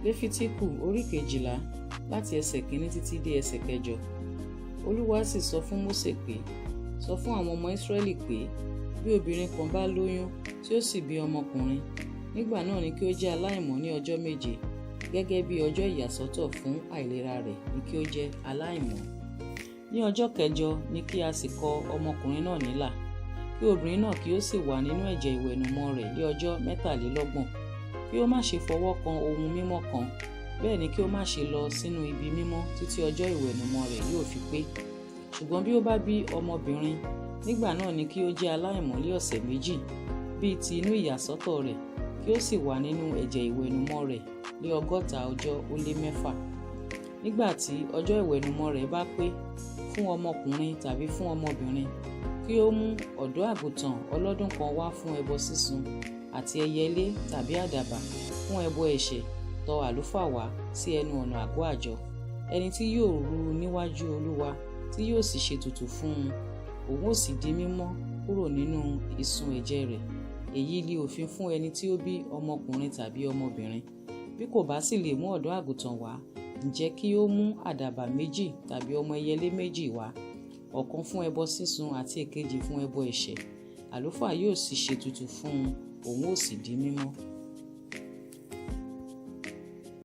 Léfítíkù orí 12 láti ẹsẹ̀ 1 títí dé ẹsẹ̀ 8. Olúwa sì sọ fún Mósè pé, sọ fún àwọn ọmọ Ísírẹ́lì pé bí obìnrin kan bá lóyún tí ó sì bí ọmọkùnrin, nígbà náà ni kí ó jẹ́ aláìmọ́ ní ọjọ́ 7, gẹ́gẹ́ bí ọjọ́ ìyàsọ́tọ̀ fún àìlera rẹ̀ ni kí ó jẹ́ aláìmọ́. Ní ọjọ́ 9 ni kí a sì kọ ọmọkùnrin náà nílà, kí obìnrin náà kí ó sì wà nínú ẹ̀jẹ̀ ìwẹ̀nùmọ́ rẹ̀ ní ọjọ́ 23, kí ó má ṣe fọwọ́ kan ohun mímọ́ kan, bẹ́ẹ̀ ni kí ó má ṣe lọ sínú ibi mímọ́ títí ọjọ́ ìwẹ̀nùmọ́ rẹ̀ yóò fi pé. Ṣùgbọ́n bí ó bá bí ọmọbìnrin, nígbà náà ni kí ó jẹ́ aláìmọ́ ní ọ̀sẹ̀ 2 bíi ti inú ìyàsọ́tọ̀ rẹ̀, kí ó sì wà nínú ẹ̀jẹ̀ ìwẹ̀nùmọ́ rẹ̀ ní 100 ọjọ́ ó lé 6. Nígbà tí ọjọ́ ìwẹ̀nùmọ́ rẹ̀ bá pé fún ọmọkùnrin tàbí fún ọmọbìnrin, kí ó mú ọ̀dọ́ àgùntàn ọlọ́dún kan wá fún ẹbọ sísun, àti ẹyẹlé tàbí àdàbà fún ẹbọ ẹ̀ṣẹ̀ tọ̀ àlùfáà wá sí ẹnu ọ̀nà àgọ́ àjọ. Ẹni tí yóò rú níwájú Olúwa tí yóò sì ṣètùtù fún un, òun ó sì di mímọ́ kúrò nínú ìsun ẹ̀jẹ̀ rẹ̀. Èyí ni òfin fún ẹni tí ó bí ọmọkùnrin tàbí ọmọbìnrin. Bí kò bá sì lè mú ọ̀dọ́ àgùntàn wá, ǹjẹ́ kí ó mú àdàbà 2 tàbí ọmọ ẹyẹlé 2 wá, ọ̀kan fún ẹbọ sísun àti èkejì fún ẹbọ ẹ̀ṣẹ̀. Àlùfáà yóò sì ṣètùtù fún un, òun ó sì di mímọ́.